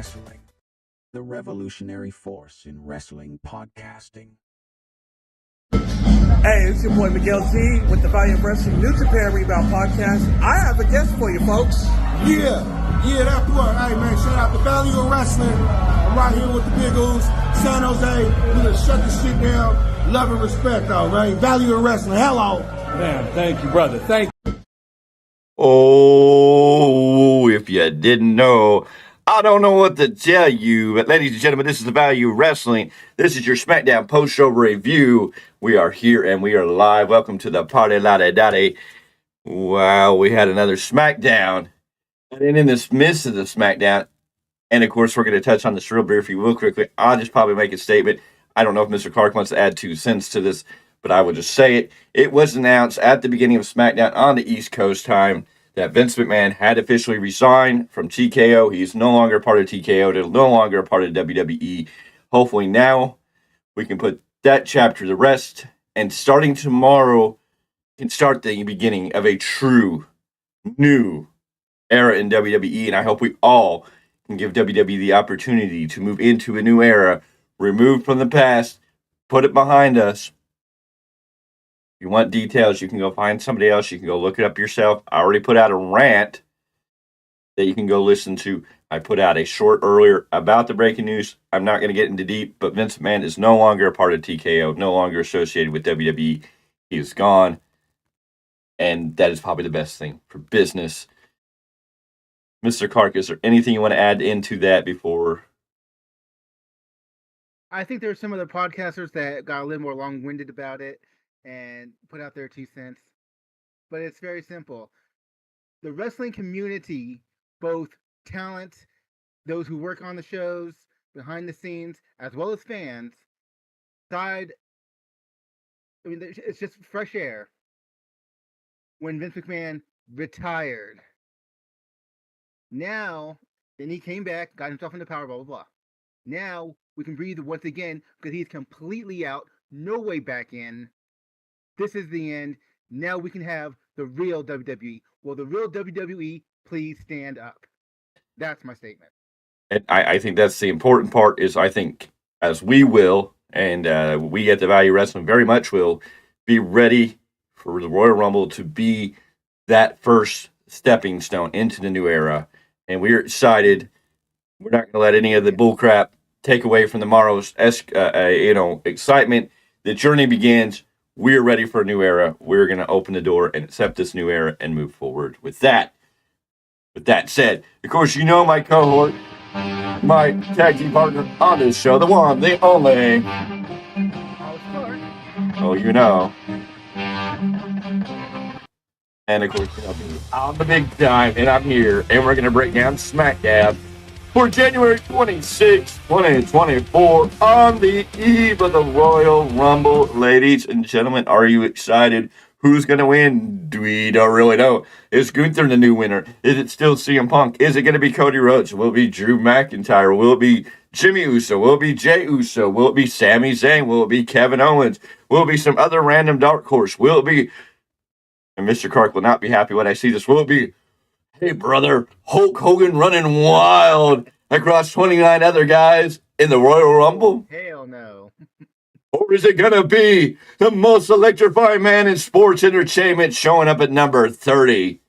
Wrestling, the revolutionary force in wrestling podcasting. Hey, it's your boy Miguel G with the VOW Wrestling New Japan Rebound Podcast. I have a guest for you, folks. Yeah, that's what. Hey, man, shout out to Value of Wrestling. I'm right here with the Big O's, San Jose. We're going to shut this shit down. Love and respect, all right? Value of Wrestling. Hello. Man, thank you, brother. Thank you. Oh, if you didn't know, I don't know what to tell you. But ladies and gentlemen, this is the Value of Wrestling. This is your Smackdown post-show review. We are here and we are live. Welcome to the party latte daddy. Wow, we had another Smackdown. And then in this midst of the Smackdown, and of course we're going to touch on this real briefly, real quickly. I'll just probably make a statement. I don't know if Mr. Clarke wants to add 2 cents to this, but I will just say it. It was announced at the beginning of SmackDown on the East Coast time that Vince McMahon had officially resigned from TKO. He's no longer part of TKO. They're no longer a part of WWE. Hopefully now we can put that chapter to rest, and starting tomorrow can start the beginning of a true new era in WWE, and I hope we all can give WWE the opportunity to move into a new era, removed from the past, put it behind us. If you want details, you can go find somebody else. You can go look it up yourself. I already put out a rant that you can go listen to. I put out a short earlier about the breaking news. I'm not going to get into deep, but Vince McMahon is no longer a part of TKO, no longer associated with WWE. He is gone, and that is probably the best thing for business. Mr. Clarke, is there anything you want to add into that before? I think there's some other podcasters that got a little more long-winded about it and put out their 2 cents. But it's very simple. The wrestling community, both talent, those who work on the shows, behind the scenes, as well as fans, it's just fresh air when Vince McMahon retired. Now, then he came back, got himself into power, blah, blah, blah. Now, we can breathe once again because he's completely out, no way back in. This is the end. Now we can have the real WWE. Will the real WWE please stand up? That's my statement. And I think that's the important part is I think as we will, and we at the Value Wrestling very much will, be ready for the Royal Rumble to be that first stepping stone into the new era. And we're excited. We're not going to let any of the bullcrap take away from tomorrow's excitement. The journey begins. We're ready for a new era. We're going to open the door and accept this new era and move forward with that. With that said, of course, you know my cohort, my tag team partner on this show, the one, the only. Oh, you know. And of course, you know, I'm the big time, and I'm here, and we're going to break down SmackDown for January 26, 2024, on the eve of the Royal Rumble. Ladies and gentlemen, are you excited? Who's going to win? We don't really know. Is Gunther the new winner? Is it still CM Punk? Is it going to be Cody Rhodes? Will it be Drew McIntyre? Will it be Jimmy Uso? Will it be Jey Uso? Will it be Sami Zayn? Will it be Kevin Owens? Will it be some other random dark horse? Will it be, and Mr. Clarke will not be happy when I see this, will it be, hey brother, Hulk Hogan running wild across 29 other guys in the Royal Rumble? Hell no. Or is it going to be the most electrifying man in sports entertainment showing up at number 30?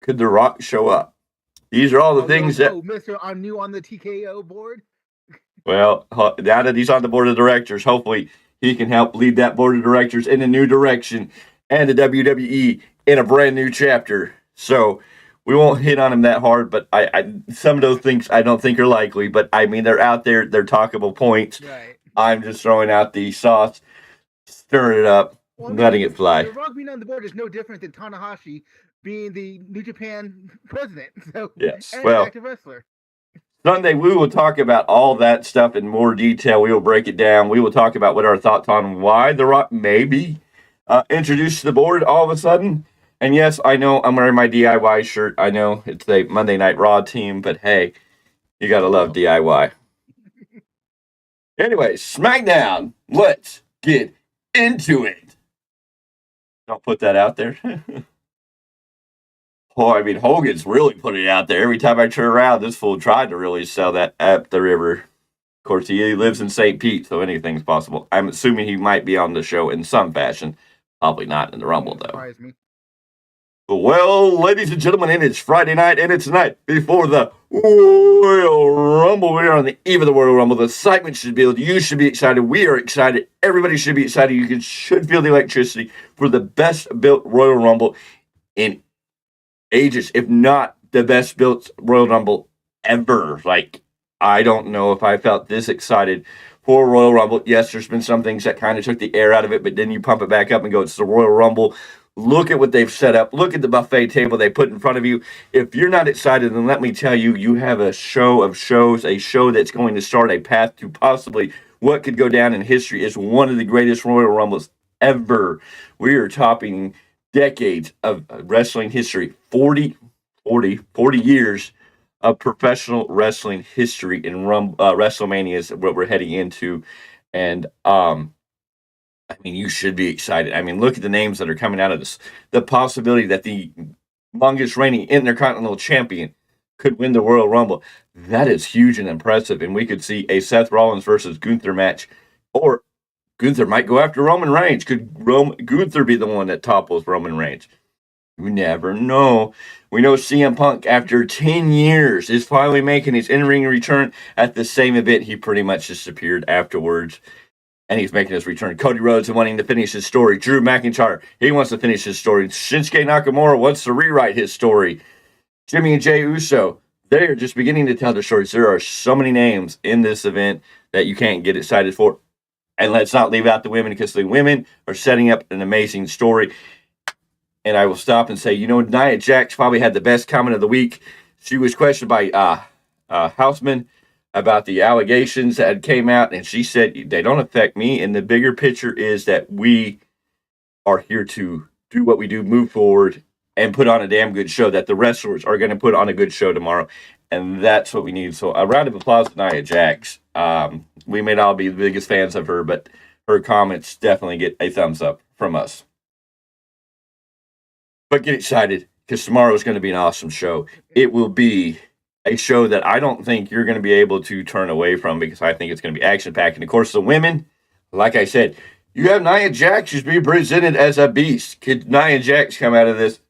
Could The Rock show up? These are all the things that... Oh, mister, I'm new on the TKO board. Well, now that he's on the board of directors, hopefully he can help lead that board of directors in a new direction and the WWE in a brand new chapter. So we won't hit on him that hard, but I some of those things I don't think are likely, but I mean, they're out there. They're talkable points. Right. I'm just throwing out the sauce, stirring it up, letting it fly. The Rock being on the board is no different than Tanahashi being the New Japan president. So, yes, and well, an active wrestler. Sunday we will talk about all that stuff in more detail. We will break it down. We will talk about what our thoughts on why The Rock may be introduced to the board all of a sudden. And yes, I know I'm wearing my DIY shirt. I know it's a Monday Night Raw team, but hey, you gotta love DIY. Anyway, SmackDown. Let's get into it. Don't put that out there. Oh, I mean, Hogan's really put it out there. Every time I turn around, this fool tried to really sell that up the river. Of course, he lives in St. Pete, so anything's possible. I'm assuming he might be on the show in some fashion. Probably not in the Rumble, though. Surprise me. Well, ladies and gentlemen, and it's Friday night, and it's night before the Royal Rumble. We are on the eve of the Royal Rumble. The excitement should build. You should be excited. We are excited. Everybody should be excited. You should feel the electricity for the best built Royal Rumble in ages, if not the best built Royal Rumble ever. Like, I don't know if I felt this excited for Royal Rumble. Yes, there's been some things that kind of took the air out of it, but then you pump it back up and go, it's the Royal Rumble. Look at what they've set up. Look at the buffet table they put in front of you. If you're not excited, then let me tell you, you have a show of shows, a show that's going to start a path to possibly what could go down in history as one of the greatest Royal Rumbles ever. We are topping decades of wrestling history, 40 years of professional wrestling history in WrestleMania is what we're heading into. And, I mean, you should be excited. I mean, look at the names that are coming out of this. The possibility that the longest reigning Intercontinental Champion could win the Royal Rumble. That is huge and impressive. And we could see a Seth Rollins versus Gunther match. Or Gunther might go after Roman Reigns. Could Gunther be the one that topples Roman Reigns? You never know. We know CM Punk, after 10 years, is finally making his in-ring return at the same event. He pretty much disappeared afterwards. And he's making his return. Cody Rhodes wanting to finish his story. Drew McIntyre, he wants to finish his story. Shinsuke Nakamura wants to rewrite his story. Jimmy and Jey Uso, they are just beginning to tell their stories. There are so many names in this event that you can't get excited for. And let's not leave out the women, because the women are setting up an amazing story. And I will stop and say, Nia Jax probably had the best comment of the week. She was questioned by Houseman about the allegations that came out, and she said, they don't affect me, and the bigger picture is that we are here to do what we do, move forward, and put on a damn good show, that the wrestlers are going to put on a good show tomorrow, and that's what we need. So a round of applause to Nia Jax. We may not be the biggest fans of her, but her comments definitely get a thumbs up from us. But get excited, because tomorrow is going to be an awesome show. It will be a show that I don't think you're going to be able to turn away from, because I think it's going to be action-packed. And, of course, the women, like I said, you have Nia Jax who's being presented as a beast. Could Nia Jax come out of this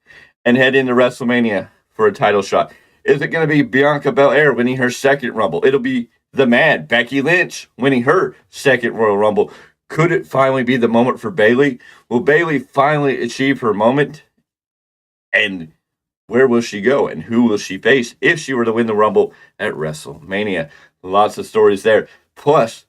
and head into WrestleMania for a title shot? Is it going to be Bianca Belair winning her second Rumble? It'll be the Mad Becky Lynch winning her second Royal Rumble. Could it finally be the moment for Bayley? Will Bayley finally achieve her moment? And where will she go, and who will she face if she were to win the Rumble at WrestleMania? Lots of stories there. Plus,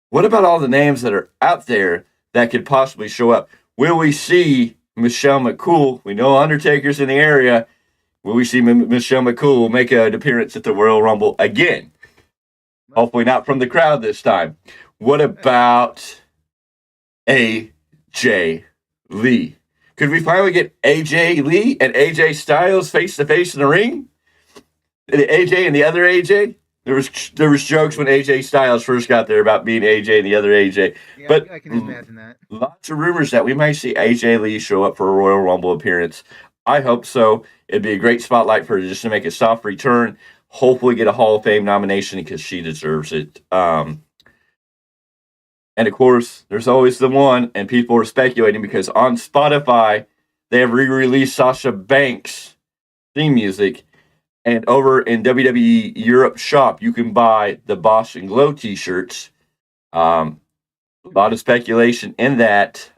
what about all the names that are out there that could possibly show up? Will we see Michelle McCool? We know Undertaker's in the area. Will we see Michelle McCool make an appearance at the Royal Rumble again? Hopefully not from the crowd this time. What about AJ Lee? Could we finally get AJ Lee and AJ Styles face to face in the ring? The AJ and the other AJ? There was jokes when AJ Styles first got there about being AJ and the other AJ. Yeah, but I can imagine that. Lots of rumors that we might see AJ Lee show up for a Royal Rumble appearance. I hope so. It'd be a great spotlight for her just to make a soft return. Hopefully get a Hall of Fame nomination, because she deserves it. And, of course, there's always the one, and people are speculating because on Spotify, they have re-released Sasha Banks' theme music. And over in WWE Europe shop, you can buy the Boss and Glow t-shirts. A lot of speculation in that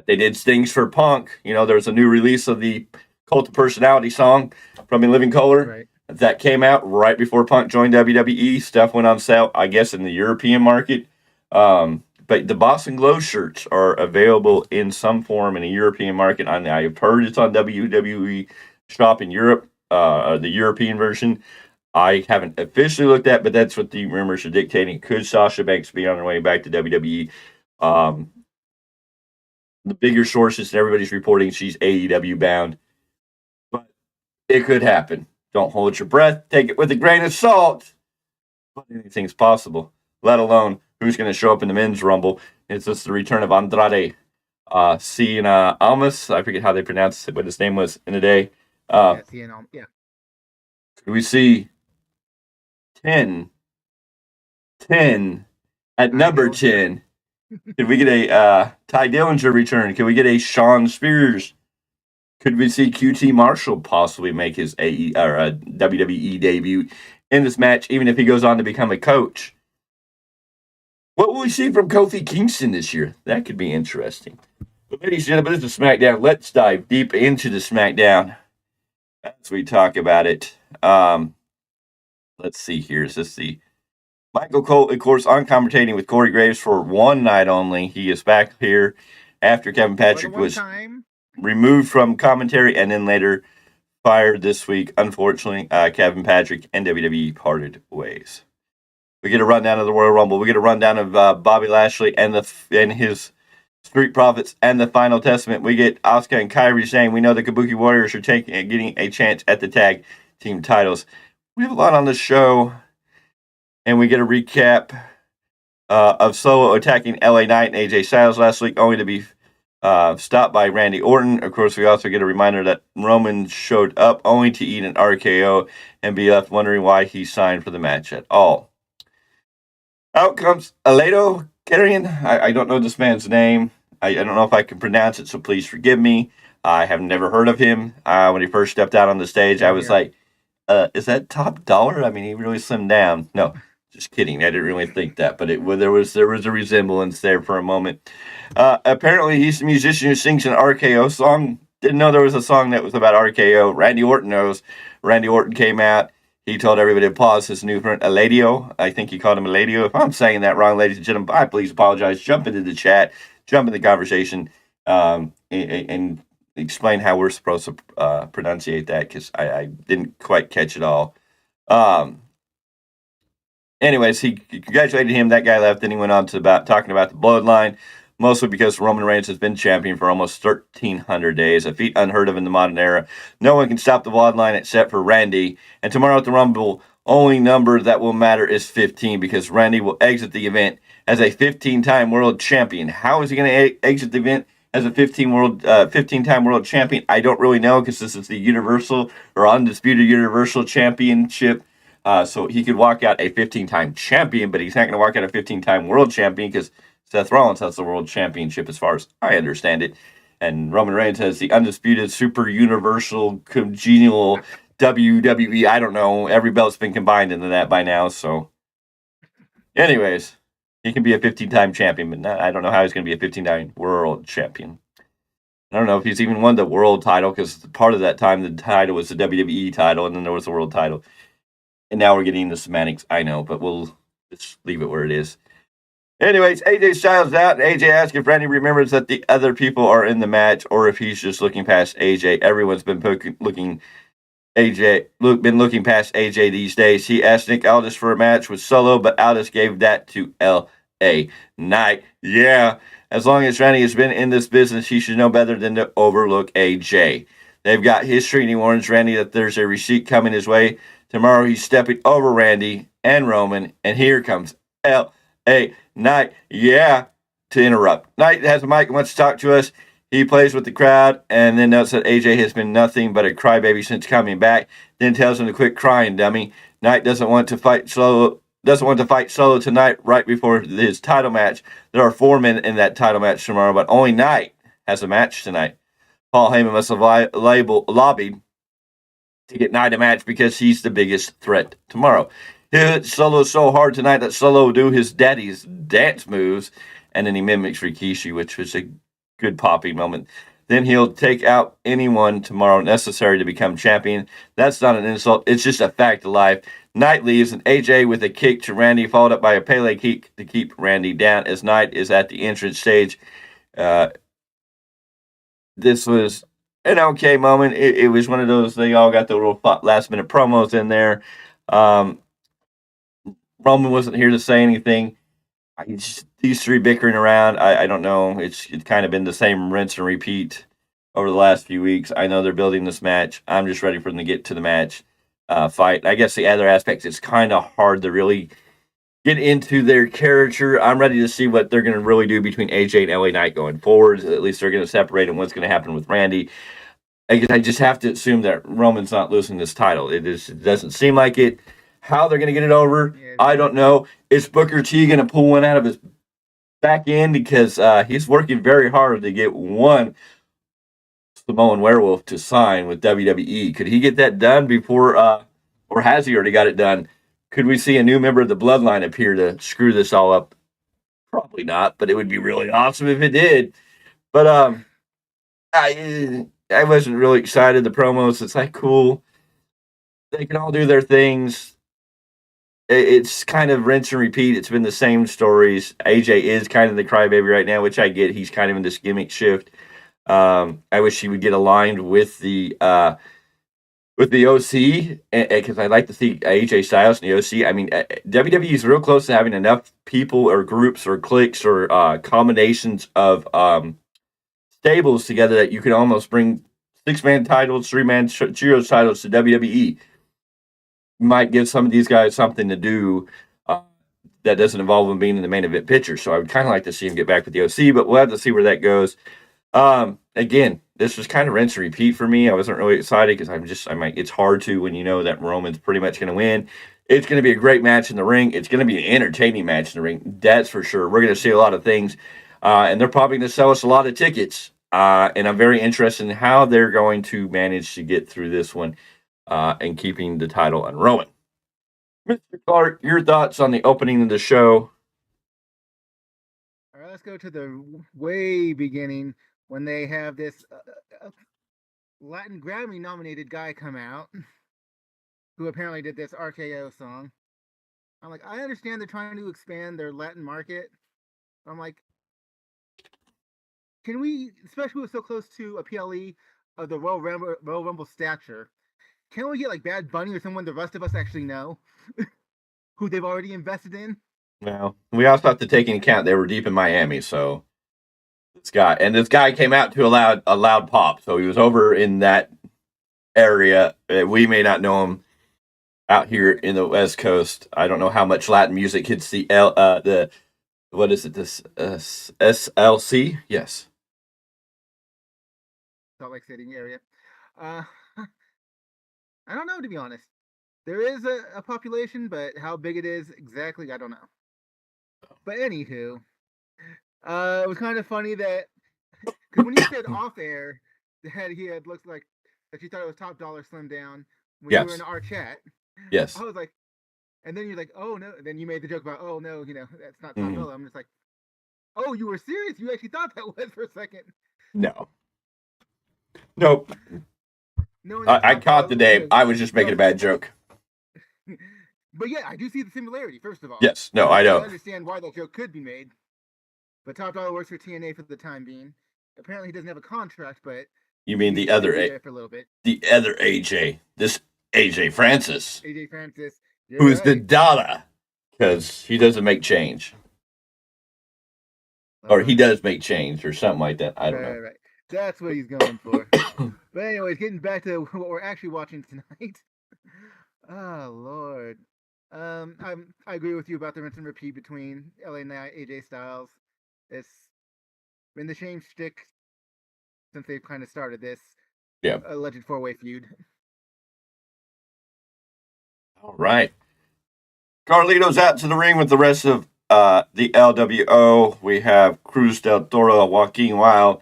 they did things for Punk. There's a new release of the Cult of Personality song from In Living Color. Right. That came out right before Punk joined WWE. Stuff went on sale, I guess, in the European market. But the Boss and Glow shirts are available in some form in the European market. I've heard it's on WWE shop in Europe, the European version. I haven't officially looked at, but that's what the rumors are dictating. Could Sasha Banks be on her way back to WWE? The bigger sources and everybody's reporting she's AEW bound. But it could happen. Don't hold your breath. Take it with a grain of salt. But anything's possible, let alone who's going to show up in the men's Rumble. It's just the return of Andrade Cien Almas. I forget how they pronounce it, what his name was in the day. Yeah, CNL. Yeah. We see 10 at number 10. Could we get a Ty Dillinger return? Could we get a Shawn Spears? Could we see QT Marshall possibly make his WWE debut in this match, even if he goes on to become a coach? What will we see from Kofi Kingston this year? That could be interesting. But ladies and gentlemen, this is SmackDown. Let's dive deep into the SmackDown as we talk about it. Let's see here. Is this the Michael Cole, of course, on commentating with Corey Graves for one night only. He is back here after Kevin Patrick was removed from commentary and then later fired this week. Unfortunately, Kevin Patrick and WWE parted ways. We get a rundown of the Royal Rumble. We get a rundown of Bobby Lashley and his Street Profits and the Final Testament. We get Asuka and Kairi saying we know the Kabuki Warriors are getting a chance at the tag team titles. We have a lot on the show, and we get a recap of Solo attacking LA Knight and AJ Styles last week, only to be stopped by Randy Orton. Of course, we also get a reminder that Roman showed up only to eat an RKO and be left wondering why he signed for the match at all. Out comes Aledo Carrion. I don't know this man's name. I don't know if I can pronounce it, so please forgive me. I have never heard of him. When he first stepped out on the stage, I was like, is that Top Dollar? I mean, he really slimmed down. No, just kidding. I didn't really think that, but there was a resemblance there for a moment. Apparently, he's a musician who sings an RKO song. Didn't know there was a song that was about RKO. Randy Orton knows. Randy Orton came out. He told everybody to pause his new friend, Eladio. I think he called him Eladio. If I'm saying that wrong, ladies and gentlemen, I please apologize. Jump into the chat. Jump in the conversation. And explain how we're supposed to pronunciate that, because I didn't quite catch it all. Anyways, he congratulated him. That guy left. Then he went on to talking about the bloodline, mostly because Roman Reigns has been champion for almost 1,300 days, a feat unheard of in the modern era. No one can stop the bloodline except for Randy. And tomorrow at the Rumble, only number that will matter is 15, because Randy will exit the event as a 15-time world champion. How is he going to exit the event as a 15-time world champion? I don't really know, because this is the Universal or Undisputed Universal Championship. So he could walk out a 15-time champion, but he's not going to walk out a 15-time world champion, because Seth Rollins has the world championship as far as I understand it. And Roman Reigns has the Undisputed Super Universal Congenial WWE. I don't know. Every belt's been combined into that by now. So anyways, he can be a 15-time champion, but I don't know how he's going to be a 15-time world champion. I don't know if he's even won the world title, because part of that time the title was the WWE title, and then there was the world title. And now we're getting the semantics, I know, but we'll just leave it where it is. Anyways, AJ Styles out, and AJ asks if Randy remembers that the other people are in the match, or if he's just looking past AJ. Everyone's been looking past AJ these days. He asked Nick Aldis for a match with Solo, but Aldis gave that to LA Knight. Yeah, as long as Randy has been in this business, he should know better than to overlook AJ. They've got history, and he warns Randy that there's a receipt coming his way. Tomorrow he's stepping over Randy and Roman, and here comes LA Knight, yeah, to interrupt. Knight has a mic and wants to talk to us. He plays with the crowd and then notes that AJ has been nothing but a crybaby since coming back. Then tells him to quit crying, dummy. Knight doesn't want to fight Solo tonight, right before his title match. There are 4 men in that title match tomorrow, but only Knight has a match tonight. Paul Heyman must have lobbied to get Knight a match because he's the biggest threat tomorrow. He'll hit Solo so hard tonight that Solo will do his daddy's dance moves, and then he mimics Rikishi, which was a good popping moment. Then he'll take out anyone tomorrow necessary to become champion. That's not an insult. It's just a fact of life. Knight leaves, and AJ with a kick to Randy, followed up by a Pele kick to keep Randy down as Knight is at the entrance stage. This was an okay moment. It was one of those, they all got the little last-minute promos in there. Roman wasn't here to say anything. These three bickering around, I don't know. It's kind of been the same rinse and repeat over the last few weeks. I know they're building this match. I'm just ready for them to get to the match, fight. I guess the other aspect, it's kind of hard to really get into their character. I'm ready to see what they're going to really do between AJ and LA Knight going forward. At least they're going to separate and what's going to happen with Randy. I just have to assume that Roman's not losing this title. It doesn't seem like it. How they're going to get it over, I don't know. Is Booker T going to pull one out of his back end? Because he's working very hard to get one Samoan Werewolf to sign with WWE. Could he get that done before, or has he already got it done? Could we see a new member of the Bloodline appear to screw this all up? Probably not, but it would be really awesome if it did. But I wasn't really excited. The promos, it's like, cool. They can all do their things. It's kind of rinse and repeat. It's been the same stories. AJ is kind of the crybaby right now, which I get. He's kind of in this gimmick shift. I wish he would get aligned with the OC, because I'd like to see AJ Styles in the OC. I mean, WWE is real close to having enough people or groups or cliques or combinations of stables together that you could almost bring 6-man titles, 3-man trios titles to WWE. Might give some of these guys something to do that doesn't involve them being in the main event picture. So I would kind of like to see him get back with the OC, but we'll have to see where that goes. Again, this was kind of rinse and repeat for me. I wasn't really excited because it's hard to when you know that Roman's pretty much going to win. It's going to be a great match in the ring. It's going to be an entertaining match in the ring. That's for sure. We're going to see a lot of things, and they're probably going to sell us a lot of tickets. And I'm very interested in how they're going to manage to get through this one and keeping the title on Roman. Mr. Clarke, your thoughts on the opening of the show? All right, let's go to the way beginning when they have this Latin Grammy nominated guy come out who apparently did this RKO song. I'm like, I understand they're trying to expand their Latin market. I'm like, can we, especially with so close to a PLE of the Royal Rumble stature, can we get like Bad Bunny or someone the rest of us actually know who they've already invested in? Well, we also have to take into account they were deep in Miami, so this guy came out to a loud pop, so he was over in that area. We may not know him out here in the West Coast. I don't know how much Latin music hits the what is it? This SLC? Yes. Salt Lake City area. I don't know, to be honest. There is a population, but how big it is exactly, I don't know. But anywho, it was kind of funny that because when you said off air that he had looked like that you thought it was Top Dollar Slim Down when you were in our chat. Yes. I was like, and then you're like, oh no. And then you made the joke about, oh no, that's not Top Dollar. I'm just like, oh, you were serious? You actually thought that was for a second? No. Nope. I caught the name. I was just making a bad joke. But yeah, I do see the similarity, first of all. Yes. No, I know. I understand why that joke could be made. But Top Dollar works for TNA for the time being. Apparently he doesn't have a contract, but... You mean the other for a little bit. The other AJ. This AJ Francis. AJ Francis. Who's the dollar. Because he doesn't make change. Or he does make change or something like that. I don't know. Right. That's what he's going for. But anyways, getting back to what we're actually watching tonight. Oh, Lord. I agree with you about the rinse and repeat between LA Knight, AJ Styles. It's been the same shtick since they've kind of started this alleged 4-way feud. All right. Carlito's out to the ring with the rest of the LWO. We have Cruz del Toro, Joaquin Wilde,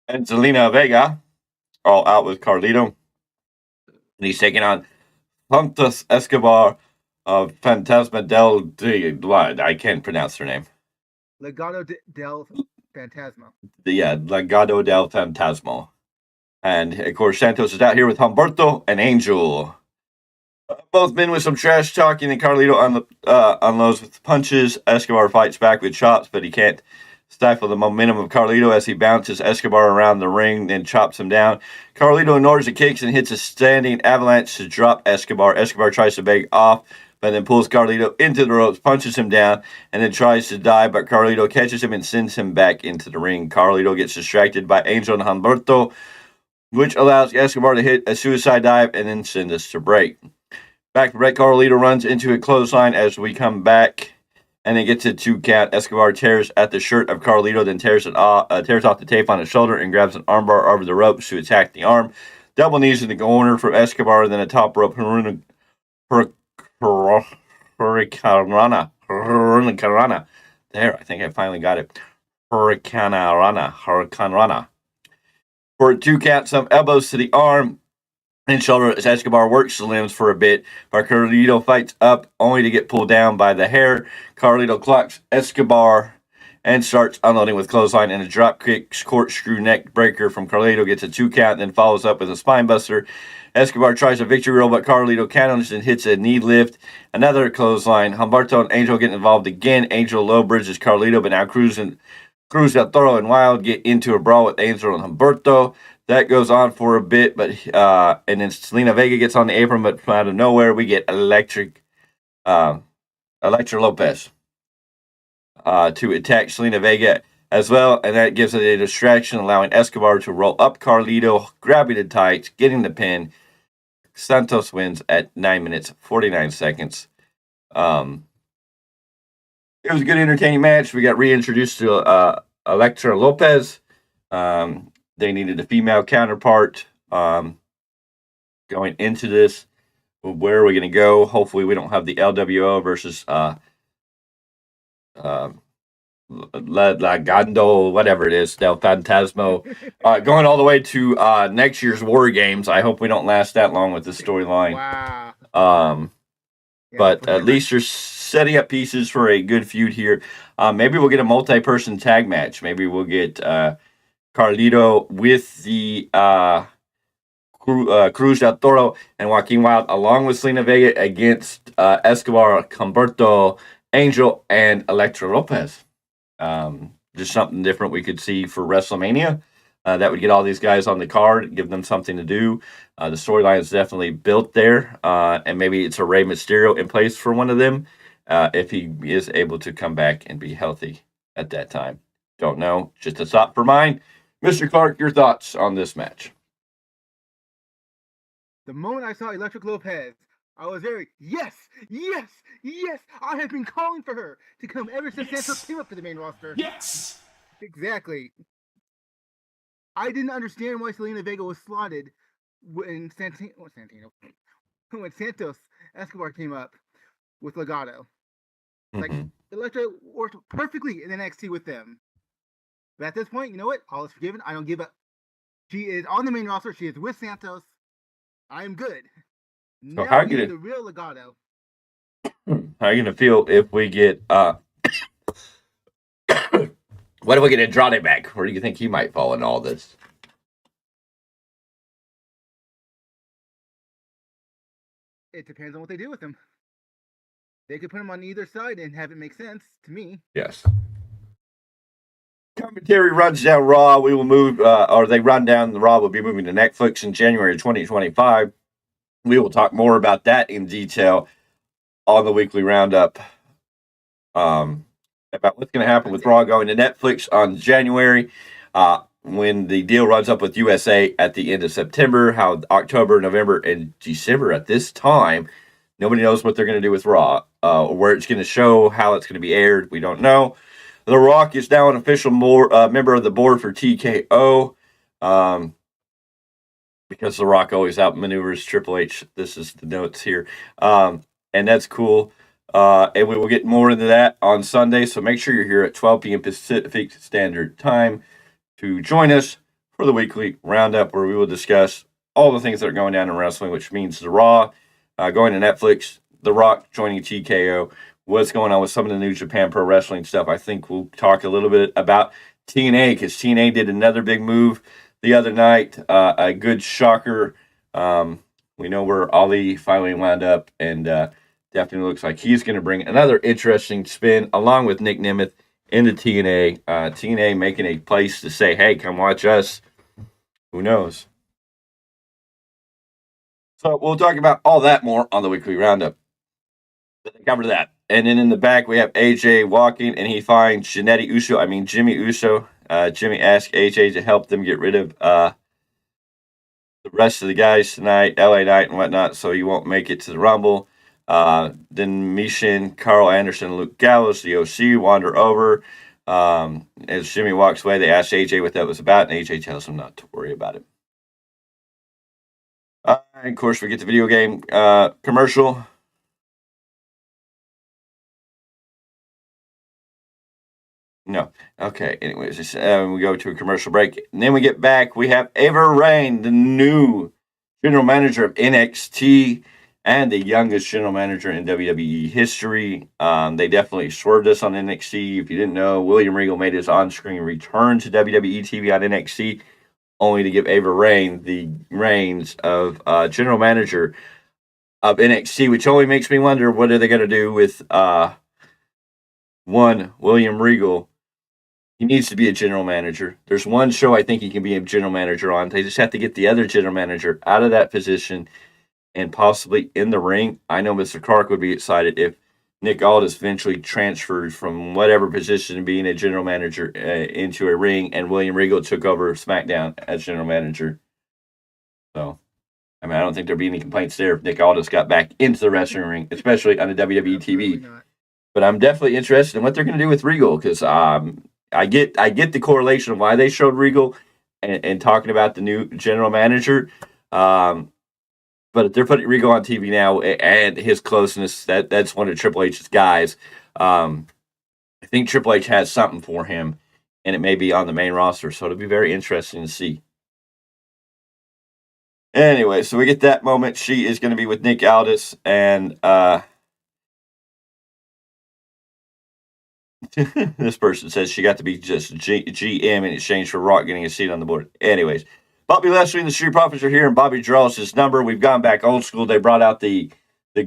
and Zelina Vega all out with Carlito. And he's taking on Pontus Escobar of Fantasma del... I can't pronounce her name. Legado del Fantasma. Yeah, Legado del Fantasma. And, of course, Santos is out here with Humberto and Angel. Both men with some trash talking, and Carlito unloads with punches. Escobar fights back with chops, but he can't stifle the momentum of Carlito as he bounces Escobar around the ring, then chops him down. Carlito ignores the kicks and hits a standing avalanche to drop Escobar. Escobar tries to beg off, but then pulls Carlito into the ropes, punches him down, and then tries to dive, but Carlito catches him and sends him back into the ring. Carlito gets distracted by Angel and Humberto, which allows Escobar to hit a suicide dive and then send us to break. Back to Brett. Carlito runs into a clothesline as we come back. And then gets a 2 count. Escobar tears at the shirt of Carlito, then tears off the tape on his shoulder and grabs an armbar over the ropes to attack the arm. Double knees in the corner for Escobar, then a top rope Hurricanrana. There, I think I finally got it. Hurricanrana. For a 2 count, some elbows to the arm and shoulder as Escobar works the limbs for a bit, but Carlito fights up only to get pulled down by the hair. Carlito clocks Escobar and starts unloading with clothesline and a drop kick corkscrew neck breaker from Carlito. Gets a 2 count, then follows up with a spine buster. Escobar tries a victory roll, but Carlito counters and hits a knee lift. Another clothesline. Humberto and Angel get involved again. Angel low bridges Carlito, but now Cruz Del Toro and Wild get into a brawl with Angel and Humberto. That goes on for a bit, but and then Selena Vega gets on the apron, but out of nowhere we get Elektra Lopez to attack Selena Vega as well, and that gives it a distraction, allowing Escobar to roll up Carlito, grabbing the tights, getting the pin. Santos wins at 9 minutes 49 seconds. It was a good, entertaining match. We got reintroduced to Elektra Lopez. They needed a female counterpart going into this. Where are we going to go? Hopefully we don't have the LWO versus Lagando, whatever it is, Del Fantasmo, going all the way to next year's War Games. I hope we don't last that long with this storyline. Wow. But at least you're setting up pieces for a good feud here. Maybe we'll get a multi-person tag match. Maybe we'll get Carlito with the Cruz del Toro and Joaquin Wild, along with Selena Vega against Escobar, Humberto, Angel, and Elektra Lopez. Just something different we could see for WrestleMania. That would get all these guys on the card, give them something to do. The storyline is definitely built there, and maybe it's a Rey Mysterio in place for one of them if he is able to come back and be healthy at that time. Don't know. Just a thought for mine. Mr. Clarke, your thoughts on this match? The moment I saw Electric Lopez, I was very, yes! I have been calling for her to come ever since Santos came up to the main roster. Yes! Exactly. I didn't understand why Selena Vega was slotted when when Santos Escobar came up with Legado. Like, Electra worked perfectly in NXT with them. But at this point, you know what? All is forgiven. I don't give up. She is on the main roster. She is with Santos. I am good. So now we need the real Legado. How are you going to feel if we get... what if we get Andrade back? Where do you think he might fall in all this? It depends on what they do with him. They could put him on either side and have it make sense to me. Yes. Commentary runs down Raw. We will move, or they run down the Raw. Will be moving to Netflix in January 2025. We will talk more about that in detail on the weekly roundup. About what's going to happen with Raw going to Netflix on January, when the deal runs up with USA at the end of September, how October, November, and December at this time, nobody knows what they're going to do with Raw, where it's going to show, how it's going to be aired. We don't know. The Rock is now an official member of the board for TKO, because The Rock always outmaneuvers Triple H. This is the notes here, and that's cool. And we will get more into that on Sunday, so make sure you're here at 12 p.m. Pacific Standard Time to join us for the weekly roundup, where we will discuss all the things that are going down in wrestling, which means the Raw going to Netflix, The Rock joining TKO, what's going on with some of the New Japan Pro Wrestling stuff. I think we'll talk a little bit about TNA, because TNA did another big move the other night, a good shocker. We know where Ali finally wound up, and definitely looks like he's going to bring another interesting spin, along with Nick Nemeth, into TNA. TNA making a place to say, hey, come watch us. Who knows? So we'll talk about all that more on the weekly roundup. Cover that. And then in the back, we have AJ walking, and he finds Jimmy Uso. Jimmy asks AJ to help them get rid of the rest of the guys tonight, LA Knight and whatnot, so he won't make it to the Rumble. Then Mishin, Carl Anderson, Luke Gallows, the OC wander over. As Jimmy walks away, they ask AJ what that was about, and AJ tells him not to worry about it. And of course, we get the video game commercial. No. Okay. Anyways, we go to a commercial break. And then we get back. We have Ava Rain, the new general manager of NXT and the youngest general manager in WWE history. They definitely swerved us on NXT. If you didn't know, William Regal made his on-screen return to WWE TV on NXT, only to give Ava Rain the reins of general manager of NXT, which only makes me wonder what are they going to do with William Regal. He needs to be a general manager. There's one show I think he can be a general manager on. They just have to get the other general manager out of that position and possibly in the ring. I know Mr. Clarke would be excited if Nick Aldis eventually transferred from whatever position to being a general manager into a ring, and William Regal took over SmackDown as general manager. So, I mean, I don't think there'd be any complaints there if Nick Aldis got back into the wrestling ring, especially on the WWE TV. But I'm definitely interested in what they're going to do with Regal, because I get the correlation of why they showed Regal and talking about the new general manager. But if they're putting Regal on TV now and his closeness, that's one of Triple H's guys. I think Triple H has something for him, and it may be on the main roster. So it'll be very interesting to see. Anyway, so we get that moment. She is going to be with Nick Aldis, and this person says she got to be just GM in exchange for Rock getting a seat on the board. Anyways, Bobby Lashley and the Street Profits are here, and Bobby draws his number. We've gone back old school. They brought out the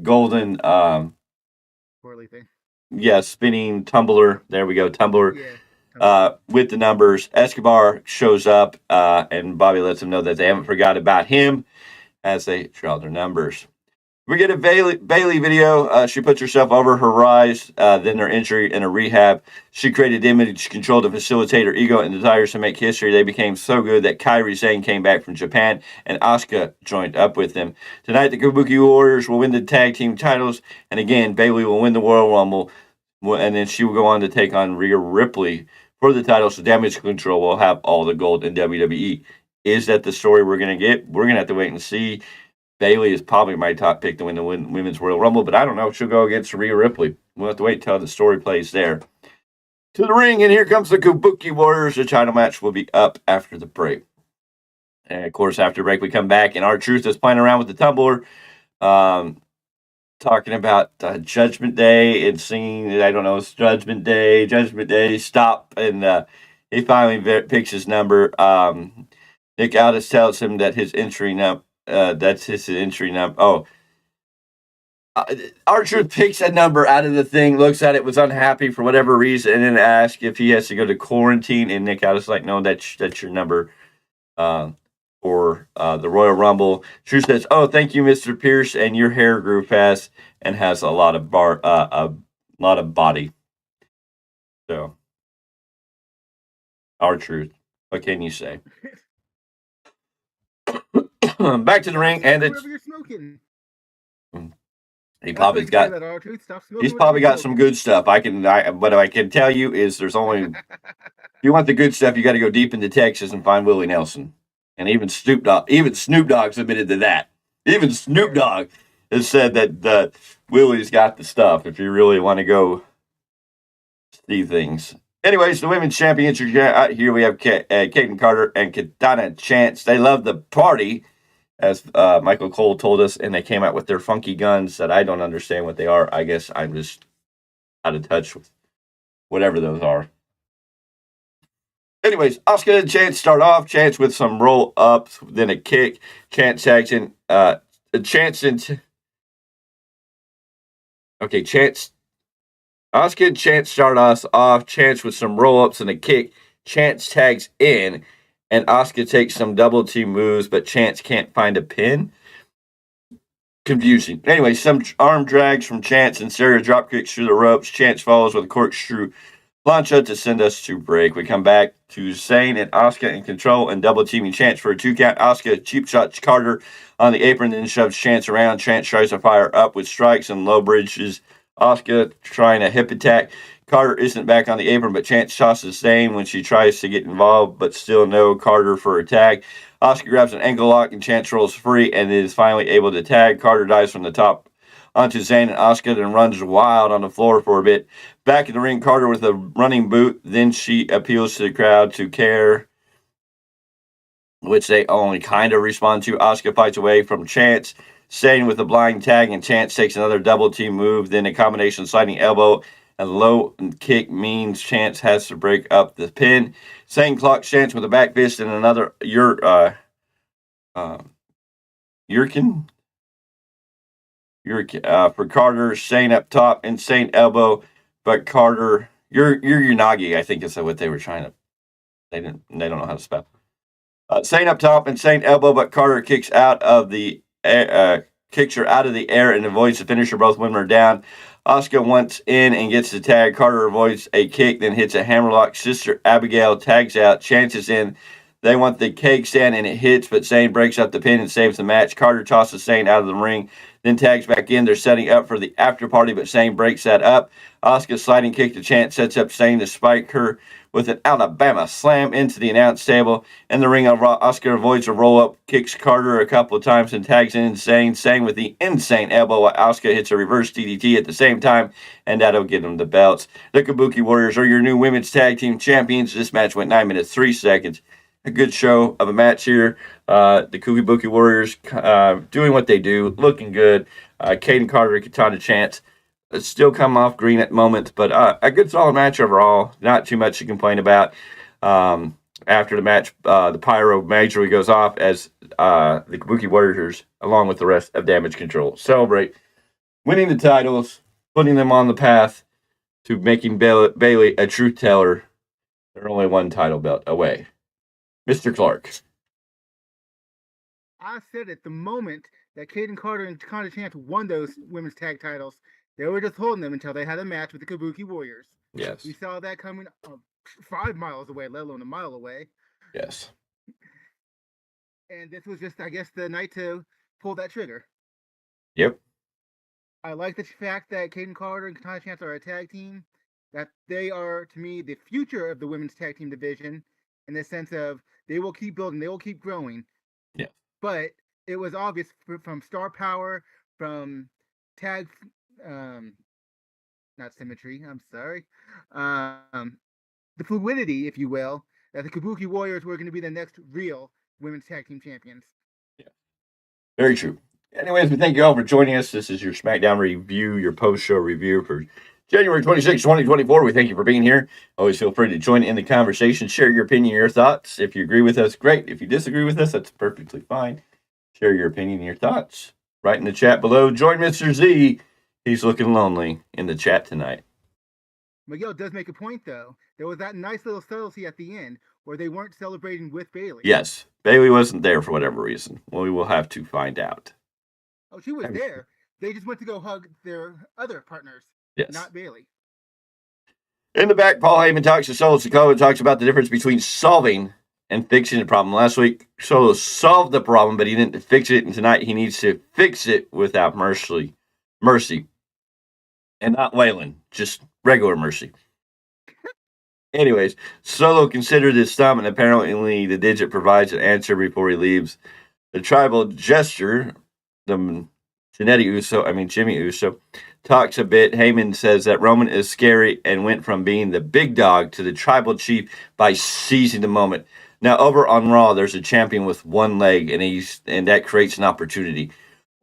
golden Twirly thing. Yeah, spinning tumbler. There we go, tumbler. Yeah. With the numbers. Escobar shows up, and Bobby lets them know that they haven't forgot about him as they draw their numbers. We get a Bailey video. She puts herself over her rise, then her injury in a rehab. She created image control to facilitate her ego and desires to make history. They became so good that Kairi Sane came back from Japan, and Asuka joined up with them. Tonight, the Kabuki Warriors will win the tag team titles, and again, Bailey will win the Royal Rumble, and then she will go on to take on Rhea Ripley for the titles. So Damage Control will have all the gold in WWE. Is that the story we're going to get? We're going to have to wait and see. Bailey is probably my top pick to win the Women's Royal Rumble, but I don't know. She'll go against Rhea Ripley. We'll have to wait until the story plays there. To the ring, and here comes the Kabuki Warriors. The title match will be up after the break. And, of course, after the break, we come back, and R-Truth is playing around with the tumbler, talking about Judgment Day and singing, I don't know, it's Judgment Day, stop. And he finally picks his number. Nick Aldis tells him that his entry number, that's his entry number. R-Truth picks a number out of the thing, looks at it, was unhappy for whatever reason, and then asks if he has to go to quarantine. And Nick Aldis is like, no, that's your number for the Royal Rumble. Truth says, oh, thank you, Mr. Pierce, and your hair grew fast and has a lot of body. So, R-Truth, what can you say? Back to the ring, and it's he's probably got some good stuff. What I can tell you is there's only if you want the good stuff, you got to go deep into Texas and find Willie Nelson, and even Snoop Dogg's admitted to that. Even Snoop Dogg has said that Willie's got the stuff. If you really want to go see things. Anyways, the Women's Championship here we have Caitlin Carter and Katana Chance. They love the party, as Michael Cole told us, and they came out with their funky guns that I don't understand what they are. I guess I'm just out of touch with whatever those are. Anyways, Asuka and Chance start off. Chance with some roll ups, then a kick. Chance tags in. Asuka and Chance start us off. Chance with some roll-ups and a kick. Chance tags in, and Asuka takes some double team moves, but Chance can't find a pin. Confusing. Anyway, some arm drags from Chance and Sarah drop kicks through the ropes. Chance follows with a corkscrew Plancha to send us to break. We come back to Zane and Asuka in control and double teaming Chance for a 2 count. Asuka cheap shots Carter on the apron, then shoves Chance around. Chance tries to fire up with strikes and low bridges. Asuka trying a hip attack. Carter isn't back on the apron, but Chance tosses Zane when she tries to get involved, but still no Carter for a tag. Asuka grabs an ankle lock and Chance rolls free and is finally able to tag. Carter dives from the top onto Zane and Asuka, then runs wild on the floor for a bit. Back in the ring, Carter with a running boot. Then she appeals to the crowd to care, which they only kind of respond to. Asuka fights away from Chance, Zane with a blind tag, and Chance takes another double team move. Then a combination sliding elbow and low kick means Chance has to break up the pin. Zane clocks Chance with a back fist and another Yurkin for Carter. Zane up top, insane elbow, but Carter Yurunagi, I think is what they were trying to. They don't know how to spell. Zane up top, insane elbow, but Carter kicks her out of the air and avoids the finisher. Both women are down. Asuka wants in and gets the tag. Carter avoids a kick, then hits a hammerlock. Sister Abigail tags out. Chance is in. They want the cake stand, and it hits, but Zane breaks up the pin and saves the match. Carter tosses Zane out of the ring, then tags back in. They're setting up for the after party, but Zane breaks that up. Asuka's sliding kick to Chance sets up Zane to spike her with an Alabama slam into the announce table. In the ring, Asuka avoids a roll-up, kicks Carter a couple of times, and tags in Zane with the insane elbow while Asuka hits a reverse DDT at the same time, and that'll get them the belts. The Kabuki Warriors are your new women's tag team champions. This match went 9 minutes, 3 seconds. A good show of a match here. The Kabuki Warriors doing what they do, looking good. Caden Carter, Katana Chance still come off green at moments, but a good solid match overall. Not too much to complain about. After the match, the pyro majorly goes off as the Kabuki Warriors, along with the rest of Damage Control, celebrate winning the titles, putting them on the path to making Bailey a truth teller. They're only one title belt away. Mr. Clarke. I said at the moment that Caden Carter and Conor Chance won those women's tag titles, they were just holding them until they had a match with the Kabuki Warriors. Yes. We saw that coming 5 miles away, let alone a mile away. Yes. And this was just, I guess, the night to pull that trigger. Yep. I like the fact that Caden Carter and Conor Chance are a tag team, that they are, to me, the future of the women's tag team division, in the sense of they will keep building, they will keep growing. Yeah. But it was obvious from star power, from tag, not symmetry, I'm sorry, the fluidity, if you will, that the Kabuki Warriors were going to be the next real women's tag team champions. Yeah. Very true. Anyways, we thank you all for joining us. This is your SmackDown review, your post-show review for January 26, 2024. We thank you for being here. Always feel free to join in the conversation. Share your opinion, your thoughts. If you agree with us, great. If you disagree with us, that's perfectly fine. Share your opinion and your thoughts. Right in the chat below. Join Mr. Z. He's looking lonely in the chat tonight. Miguel does make a point, though. There was that nice little subtlety at the end where they weren't celebrating with Bailey. Yes. Bailey wasn't there for whatever reason. Well, we will have to find out. Oh, she was there. They just went to go hug their other partners. Yes. Not Bailey. In the back, Paul Heyman talks to Solo Sikoa and talks about the difference between solving and fixing the problem. Last week, Solo solved the problem, but he didn't fix it. And tonight, he needs to fix it without mercy. And not Waylon, just regular mercy. Anyways, Solo considered his thumb, and apparently the digit provides an answer before he leaves. The tribal gesture, Jimmy Uso, talks a bit. Heyman says that Roman is scary and went from being the big dog to the tribal chief by seizing the moment. Now, over on Raw, there's a champion with one leg, and that creates an opportunity.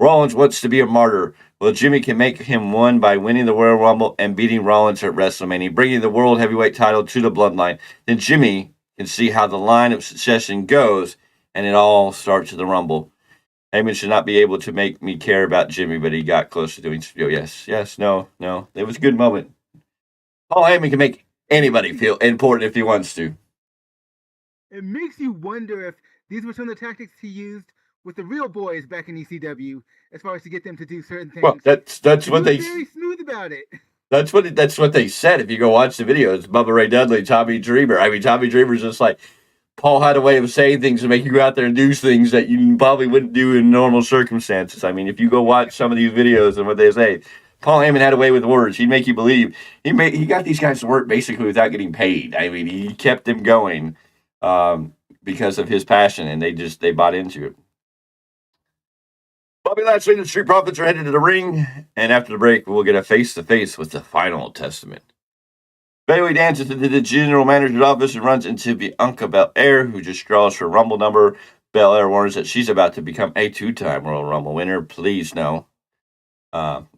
Rollins wants to be a martyr. Well, Jimmy can make him one by winning the Royal Rumble and beating Rollins at WrestleMania, bringing the World Heavyweight title to the Bloodline. Then Jimmy can see how the line of succession goes, and it all starts at the Rumble. Heyman should not be able to make me care about Jimmy, but he got close to doing so. Yes, no. It was a good moment. Paul Heyman can make anybody feel important if he wants to. It makes you wonder if these were some of the tactics he used with the real boys back in ECW, as far as to get them to do certain things. Well, that's what they. Very smooth about it. That's what they said. If you go watch the video, it's Bubba Ray Dudley, Tommy Dreamer. I mean, Tommy Dreamer's just like Paul had a way of saying things to make you go out there and do things that you probably wouldn't do in normal circumstances. I mean, if you go watch some of these videos and what they say, Paul Heyman had a way with words. He'd make you believe. He got these guys to work basically without getting paid. I mean, he kept them going because of his passion, and they bought into it. Bobby Lashley and the Street Profits are headed to the ring, and after the break, we'll get a face-to-face with the Final Testament. Bayley dances into the general manager's office and runs into Bianca Belair, who just draws her Rumble number. Belair warns that she's about to become a two-time Royal Rumble winner. Please no.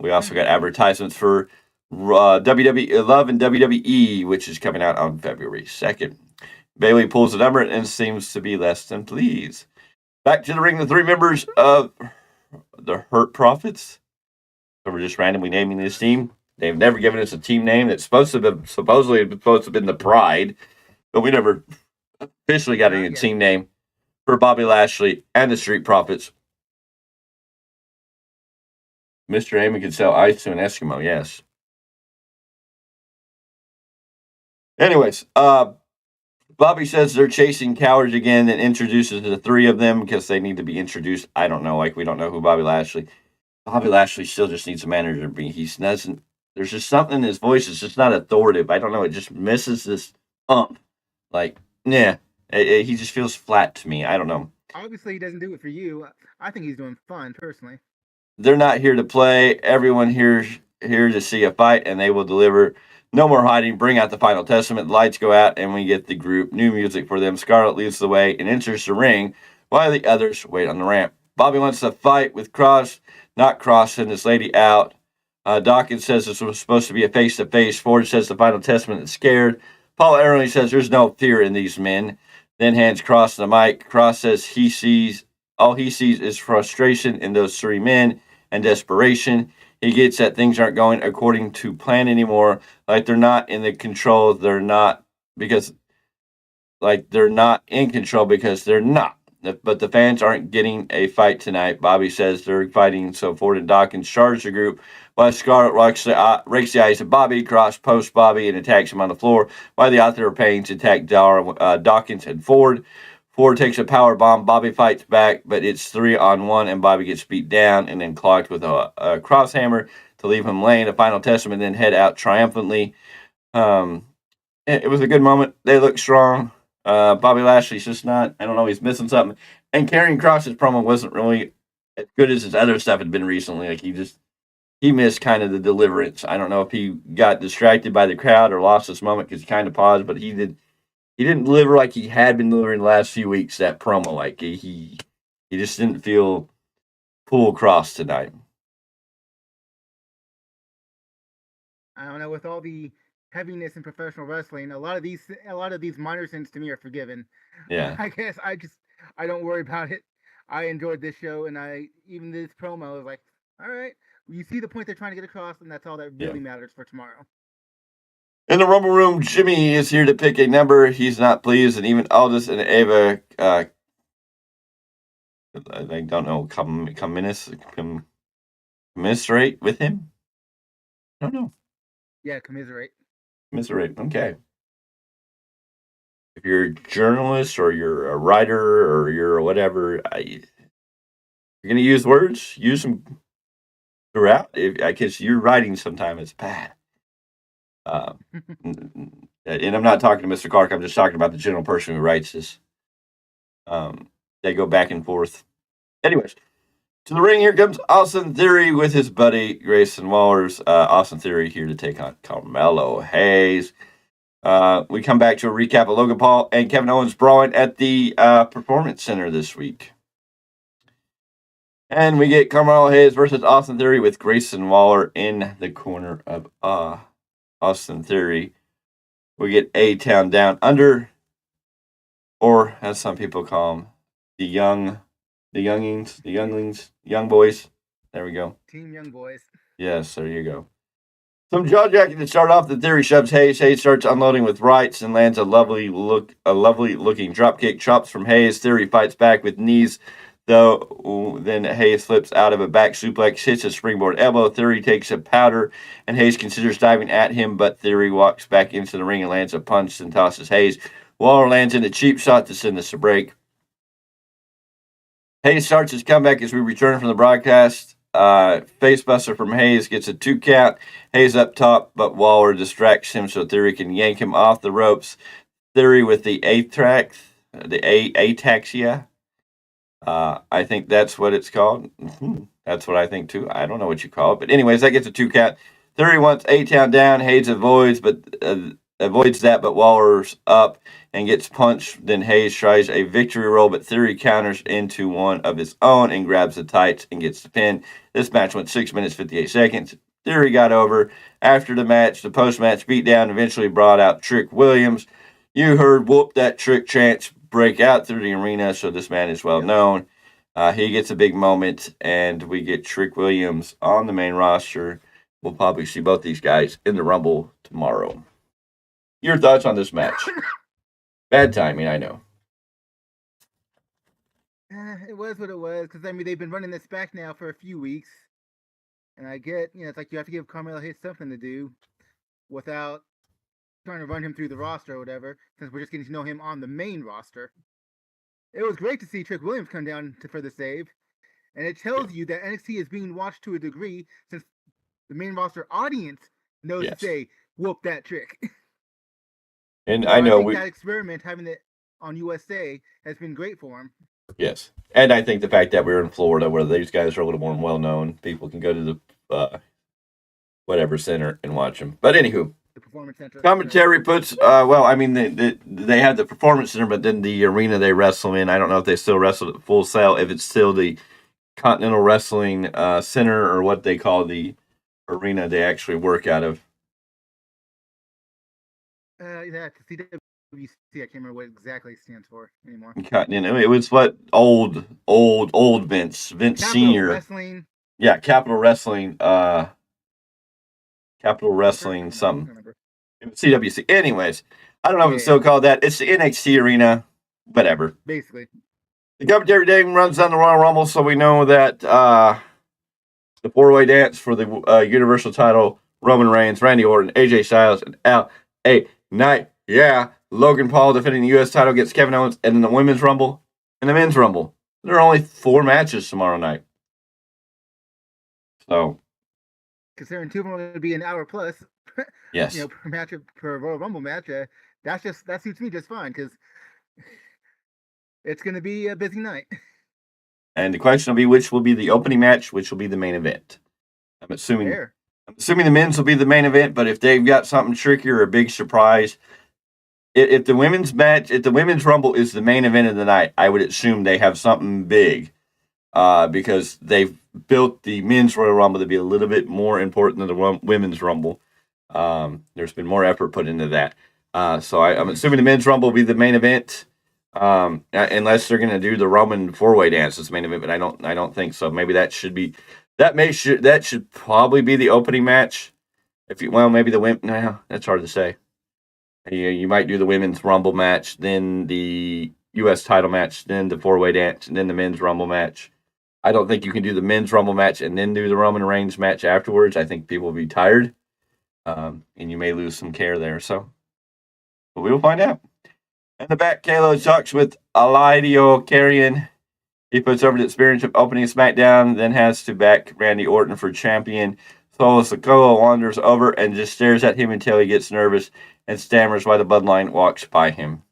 We also got advertisements for WWE Love and WWE, which is coming out on February 2nd. Bayley pulls the number and seems to be less than pleased. Back to the ring, the three members of the Hurt Profits. So we're just randomly naming this team. They've never given us a team name that's supposedly supposed to have been the Pride, but we never officially got any team name for Bobby Lashley and the Street Profits. Mr. Heyman could sell ice to an Eskimo, yes. Anyways, Bobby says they're chasing cowards again and introduces the three of them because they need to be introduced. I don't know, like we don't know who Bobby Lashley. Bobby Lashley still just needs a manager. He doesn't. There's just something in his voice. It's just not authoritative. I don't know. It just misses this Like, yeah, he just feels flat to me. I don't know. Obviously, he doesn't do it for you. I think he's doing fun, personally. They're not here to play. Everyone here to see a fight, and they will deliver. No more hiding. Bring out the Final Testament. The lights go out, and we get the group. New music for them. Scarlett leads the way and enters the ring while the others wait on the ramp. Bobby wants to fight with Cross. Not Cross, send this lady out. Dawkins says this was supposed to be a face-to-face. Ford says the Final Testament is scared. Paul Aaron says there's no fear in these men. Then hands Cross the mic. Cross says all he sees is frustration in those three men and desperation. He gets that things aren't going according to plan anymore. Like they're not in the control. They're not in control because they're not. But the fans aren't getting a fight tonight. Bobby says they're fighting, so Ford and Dawkins charge the group. While Scarlett rakes the eyes of Bobby, Cross posts Bobby and attacks him on the floor. While the Author of Pains attack Dawkins and Ford. Ford takes a power bomb. Bobby fights back, but it's 3-on-1, and Bobby gets beat down and then clocked with a cross hammer to leave him laying. The Final Testament then head out triumphantly. It was a good moment. They look strong. Bobby Lashley's just not, I don't know, he's missing something. And Karrion Kross's promo wasn't really as good as his other stuff had been recently. Like he missed kind of the deliverance. I don't know if he got distracted by the crowd or lost this moment because he kind of paused, but he didn't deliver like he had been delivering the last few weeks, that promo. Like he just didn't feel full cross tonight. I don't know, with all the heaviness in professional wrestling, a lot of these minor sins to me are forgiven. Yeah. I guess I don't worry about it. I enjoyed this show, and even this promo was like, all right, you see the point they're trying to get across, and that's all that really matters for tomorrow. In the Rumble room, Jimmy is here to pick a number. He's not pleased, and even Aldous and Ava, I don't know, commiserate with him? I don't know. Yeah, commiserate. Commiserate, okay. If you're a journalist or you're a writer or you're whatever, you're going to use words, use them throughout. I guess your writing sometimes is bad. And I'm not talking to Mr. Clarke. I'm just talking about the general person who writes this. They go back and forth. Anyways, to the ring, here comes Austin Theory with his buddy Grayson Waller. Austin Theory here to take on Carmelo Hayes. We come back to a recap of Logan Paul and Kevin Owens brawling at the Performance Center this week. And we get Carmelo Hayes versus Austin Theory with Grayson Waller in the corner of Austin Theory. We get A-Town Down Under, or as some people call them, the younglings, young boys. There we go. Team Young Boys. Yes, there you go. Some jaw jacking to start off. The Theory shoves Hayes. Hayes starts unloading with rights and lands a lovely looking drop kick. Chops from Hayes. Theory fights back with knees. though. Then Hayes flips out of a back suplex, hits a springboard elbow. Theory takes a powder, and Hayes considers diving at him, but Theory walks back into the ring and lands a punch and tosses Hayes. Waller lands in a cheap shot to send us a break. Hayes starts his comeback as we return from the broadcast. Facebuster from Hayes gets a 2 count. Hayes up top, but Waller distracts him so Theory can yank him off the ropes. Theory with the ataxia. I think that's what it's called. That's what I think too. I don't know what you call it, but anyways, that gets a 2 count. Theory wants A-Town down. Hayes avoids that, but Waller's up and gets punched. Then Hayes tries a victory roll, but Theory counters into one of his own and grabs the tights and gets the pin. This match went 6 minutes, 58 seconds. Theory got over. After the match, the post-match beatdown eventually brought out Trick Williams. You heard whoop that trick chants break out through the arena, so this man is well known. He gets a big moment, and we get Trick Williams on the main roster. We'll probably see both these guys in the Rumble tomorrow. Your thoughts on this match? Bad timing, I know. It was what it was, because, I mean, they've been running this back now for a few weeks. And I get, it's like you have to give Carmelo Hayes something to do without trying to run him through the roster or whatever, since we're just getting to know him on the main roster. It was great to see Trick Williams come down for the save. And it tells you that NXT is being watched to a degree, since the main roster audience knows to say, whoop that trick. And so I know that experiment, having it on USA, has been great for him. Yes. And I think the fact that we're in Florida, where these guys are a little more well-known, people can go to the whatever center and watch them. But anywho, the Performance Center. Commentary puts, they have the Performance Center, but then the arena they wrestle in, I don't know if they still wrestle at Full Sail, if it's still the Continental Wrestling Center or what they call the arena they actually work out of. Yeah, CWC, I can't remember what exactly it stands for anymore. It was what old Vince Capital Senior Wrestling. Yeah, Capital Wrestling. Capital Wrestling something. It was CWC. Anyways, I don't know if it's still called that. It's the NXT arena. Whatever. Basically. The commentary team runs down the Royal Rumble, so we know that the 4-way dance for the Universal title, Roman Reigns, Randy Orton, AJ Styles, and L.A. Knight. Yeah, Logan Paul defending the U.S. title against Kevin Owens, and then the Women's Rumble and the Men's Rumble. There are only 4 matches tomorrow night. So, considering 2 of them are going to be an hour plus, yes, per match, per Royal Rumble match, that suits me just fine, because it's going to be a busy night. And the question will be, which will be the opening match, which will be the main event. I'm assuming the men's will be the main event, but if they've got something tricky or a big surprise, if the women's Rumble is the main event of the night, I would assume they have something big, because they've built the men's Royal Rumble to be a little bit more important than the women's Rumble. There's been more effort put into that. So I'm assuming the men's Rumble will be the main event, unless they're going to do the Roman 4-way dance as the main event, but I don't think so. Maybe that should probably be the opening match. Maybe the women. No, that's hard to say. You might do the women's Rumble match, then the U.S. title match, then the 4-way dance, and then the men's Rumble match. I don't think you can do the men's Rumble match and then do the Roman Reigns match afterwards. I think people will be tired, and you may lose some care there. So, but we will find out. In the back, Kalo talks with Elijah Carrion. He puts over the experience of opening SmackDown, then has to back Randy Orton for champion. Solo Sikoa wanders over and just stares at him until he gets nervous and stammers while the bloodline walks by him.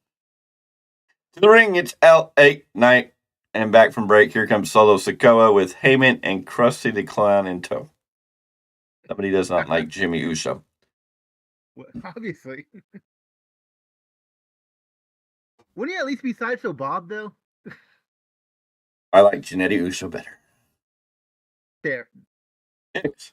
To the ring, it's L.A. Knight. And back from break, here comes Solo Sikoa with Heyman and Krusty the Clown in tow. Somebody does not like Jimmy Uso. Well, obviously. Wouldn't he at least be Sideshow Bob, though? I like Jannetty Uso better. Fair. Anyways.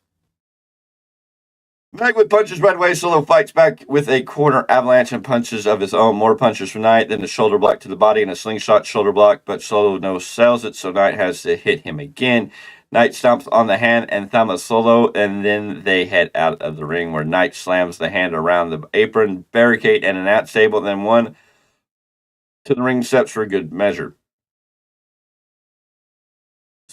Back with punches right away, Solo fights back with a corner avalanche and punches of his own. More punches from Knight, then a shoulder block to the body and a slingshot shoulder block, but Solo no-sells it, so Knight has to hit him again. Knight stomps on the hand and thumb of Solo, and then they head out of the ring, where Knight slams the hand around the apron, barricade, and an announce table, then one to the ring steps for a good measure.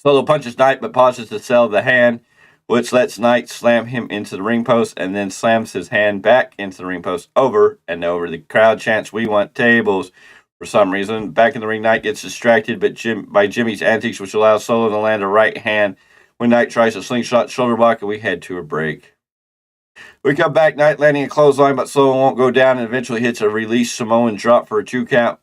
Solo punches Knight, but pauses to sell the hand, which lets Knight slam him into the ring post and then slams his hand back into the ring post over and over. The crowd chants, "We want tables." For some reason, back in the ring, Knight gets distracted by Jimmy's antics, which allows Solo to land a right hand when Knight tries a slingshot shoulder block, and we head to a break. We come back, Knight landing a clothesline, but Solo won't go down and eventually hits a release Samoan drop for a 2 count.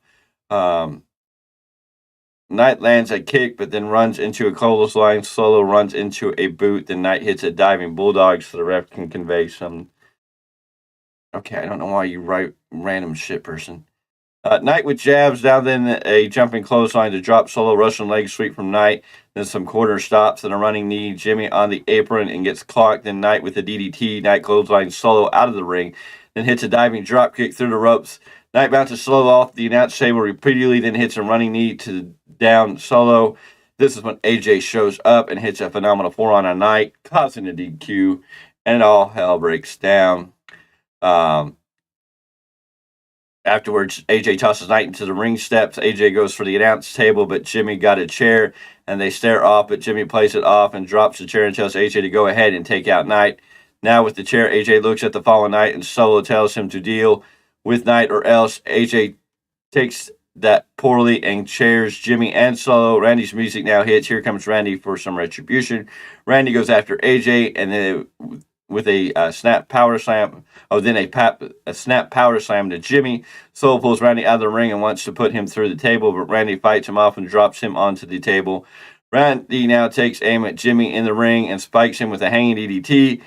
Knight lands a kick, but then runs into a clothesline. Solo runs into a boot. Then Knight hits a diving bulldog so the ref can convey some. Okay, I don't know why you write random shit, person. Knight with jabs, down then a jumping clothesline to drop Solo, Russian leg sweep from Knight, then some quarter stops and a running knee. Jimmy on the apron and gets clocked. Then Knight with a DDT. Knight clothesline Solo out of the ring, then hits a diving drop kick through the ropes. Knight bounces Solo off the announce table repeatedly, then hits a running knee to down Solo. This is when AJ shows up and hits a phenomenal forearm on Knight, causing a DQ, and all hell breaks down. Afterwards, AJ tosses Knight into the ring steps. AJ goes for the announce table, but Jimmy got a chair, and they stare off, but Jimmy plays it off and drops the chair and tells AJ to go ahead and take out Knight. Now with the chair, AJ looks at the fallen Knight, and Solo tells him to deal with Knight or else. AJ takes that poorly and chairs Jimmy and Solo. Randy's music now hits. Here comes Randy for some retribution. Randy goes after AJ, and then with a snap power slam. Then a snap power slam to Jimmy. Solo pulls Randy out of the ring and wants to put him through the table, but Randy fights him off and drops him onto the table. Randy now takes aim at Jimmy in the ring and spikes him with a hanging DDT.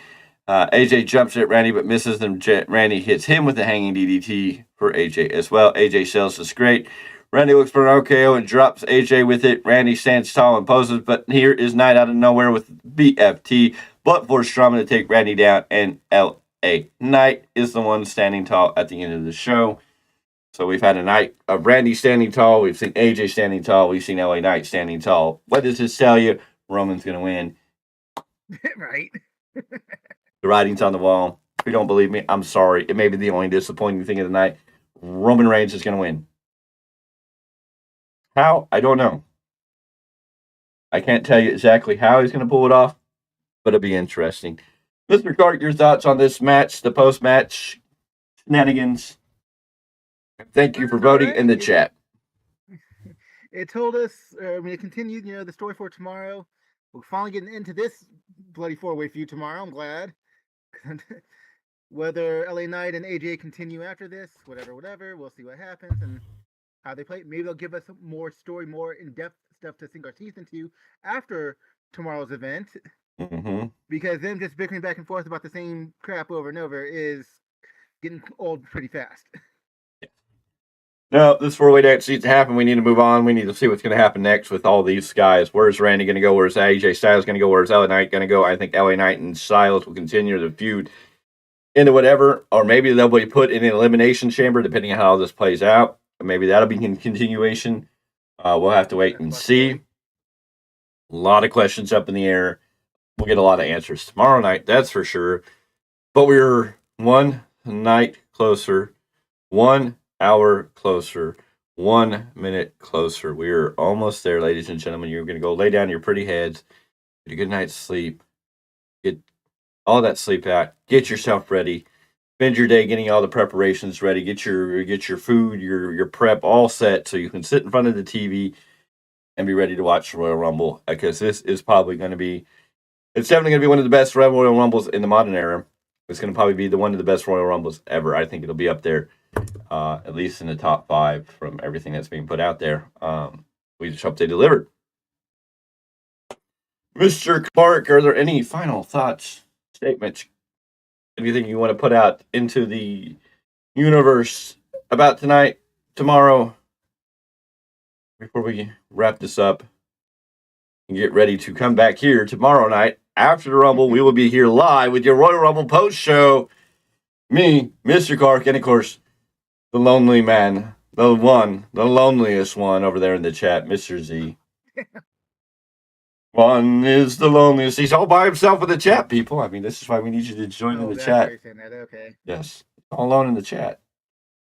AJ jumps at Randy but misses them. Randy hits him with a hanging DDT for AJ as well. AJ sells this great. Randy looks for an RKO and drops AJ with it. Randy stands tall and poses, but here is Knight out of nowhere with BFT, but for Strowman to take Randy down, and LA Knight is the one standing tall at the end of the show. So we've had a night of Randy standing tall. We've seen AJ standing tall. We've seen LA Knight standing tall. What does this tell you? Roman's going to win. Right. The writing's on the wall. If you don't believe me, I'm sorry. It may be the only disappointing thing of the night. Roman Reigns is going to win. How? I don't know. I can't tell you exactly how he's going to pull it off, but it'll be interesting. Mr. Clarke, your thoughts on this match, the post-match shenanigans? Thank you for voting in the chat. It told us, it continued, the story for tomorrow. We're finally getting into this bloody four-way feud tomorrow. I'm glad. Whether LA Knight and AJ continue after this, whatever, we'll see what happens and how they play. Maybe they'll give us more story, more in-depth stuff to sink our teeth into after tomorrow's event. Mm-hmm. Because them just bickering back and forth about the same crap over and over is getting old pretty fast. No, this four-way dance needs to happen. We need to move on. We need to see what's going to happen next with all these guys. Where's Randy going to go? Where's AJ Styles going to go? Where's LA Knight going to go? I think LA Knight and Styles will continue the feud into whatever, or maybe they'll be put in an elimination chamber, depending on how this plays out. Maybe that'll be in continuation. We'll have to wait and see. A lot of questions up in the air. We'll get a lot of answers tomorrow night, that's for sure. But we're 1 night closer, 1 hour closer, 1 minute closer. We're almost there, ladies and gentlemen. You're going to go lay down your pretty heads, get a good night's sleep, get all that sleep out, get yourself ready, spend your day getting all the preparations ready, get your food, your prep all set so you can sit in front of the TV and be ready to watch Royal Rumble, because this is probably going to be, it's definitely going to be one of the best Royal Rumbles in the modern era. It's going to probably be one of the best Royal Rumbles ever. I think it'll be up there, at least in the top 5 from everything that's being put out there. We just hope they delivered. Mr. Clarke, are there any final thoughts, statements, anything you want to put out into the universe about tonight, tomorrow, before we wrap this up and get ready to come back here tomorrow night after the Rumble? We will be here live with your Royal Rumble post show. Me, Mr. Clarke, and of course, the lonely man, the loneliest one over there in the chat, Mr. Z. One is the loneliest. He's all by himself in the chat, people. I mean, this is why we need you to join in the chat. Okay. Yes, all alone in the chat.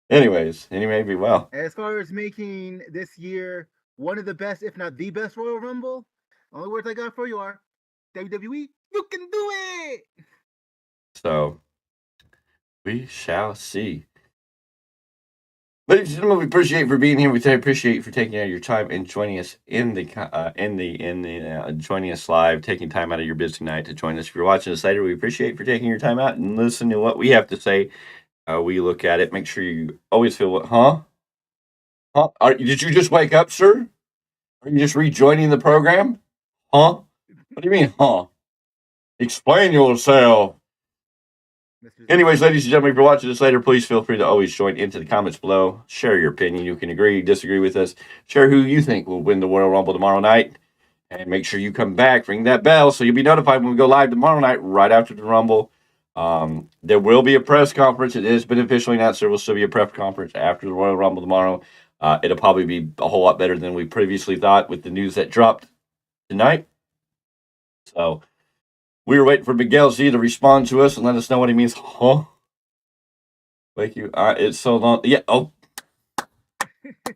Anyways, and he may be well. As far as making this year one of the best, if not the best Royal Rumble, Only words I got for you are WWE, you can do it! So, we shall see. Ladies and gentlemen, we appreciate you for being here. We appreciate you for taking out your time and joining us joining us live, taking time out of your busy night to join us. If you're watching us later, we appreciate you for taking your time out and listening to what we have to say. We look at it. Make sure you always feel what, huh? Did you just wake up, sir? Are you just rejoining the program? Huh? What do you mean, huh? Explain yourself. Anyways, ladies and gentlemen, if you're watching this later, please feel free to always join into the comments below. Share your opinion. You can agree, disagree with us. Share who you think will win the Royal Rumble tomorrow night. And make sure you come back, ring that bell, so you'll be notified when we go live tomorrow night, right after the Rumble. There will be a press conference. It has been officially announced there will still be a press conference after the Royal Rumble tomorrow. It'll probably be a whole lot better than we previously thought with the news that dropped tonight. So we were waiting for Miguel Z to respond to us and let us know what he means. Huh? Thank you. It's so long. Yeah. Oh,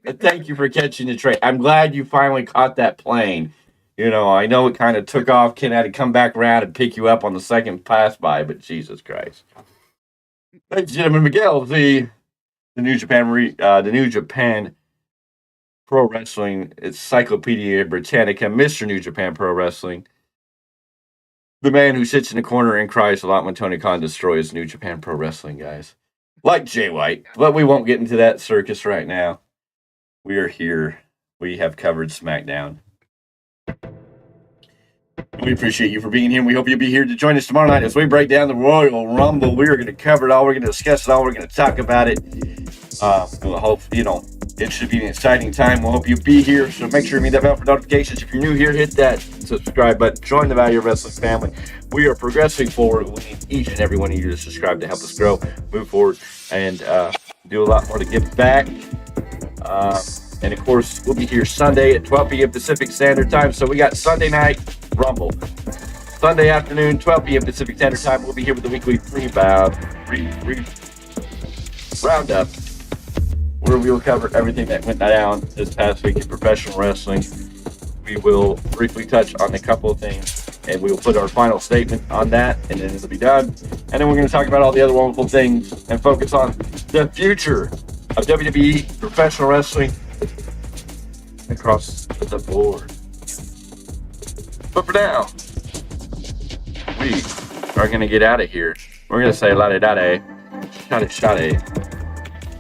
thank you for catching the train. I'm glad you finally caught that plane. You know, I know it kind of took off. Ken had to come back around and pick you up on the second pass by, but Jesus Christ. Ladies and gentlemen, Miguel Z, the New Japan Pro Wrestling Encyclopedia Britannica, Mr. New Japan Pro Wrestling. The man who sits in the corner and cries a lot when Tony Khan destroys New Japan Pro Wrestling, guys. Like Jay White. But we won't get into that circus right now. We are here. We have covered SmackDown. We appreciate you for being here. We hope you'll be here to join us tomorrow night as we break down the Royal Rumble. We are going to cover it all. We're going to discuss it all. We're going to talk about it. We'll hope, it should be an exciting time. We'll hope you be here. So make sure you ring that bell for notifications. If you're new here, hit that subscribe button. Join the Value Wrestling family. We are progressing forward. We need each and every one of you to subscribe to help us grow, move forward, and do a lot more to give back. And of course, we'll be here Sunday at 12 p.m. Pacific Standard Time. So we got Sunday night Rumble. Sunday afternoon, 12 p.m. Pacific Standard Time. We'll be here with the weekly roundup, where we will cover everything that went down this past week in professional wrestling. We will briefly touch on a couple of things, and we will put our final statement on that, and then it'll be done. And then we're going to talk about all the other wonderful things and focus on the future of WWE professional wrestling across the board. But for now, we are going to get out of here. We're going to say la-de-da-de, shade.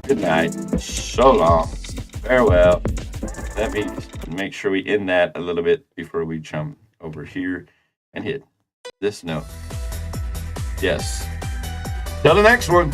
Good night. So long. Farewell. Let me make sure we end that a little bit before we jump over here and hit this note. Yes. Till the next one.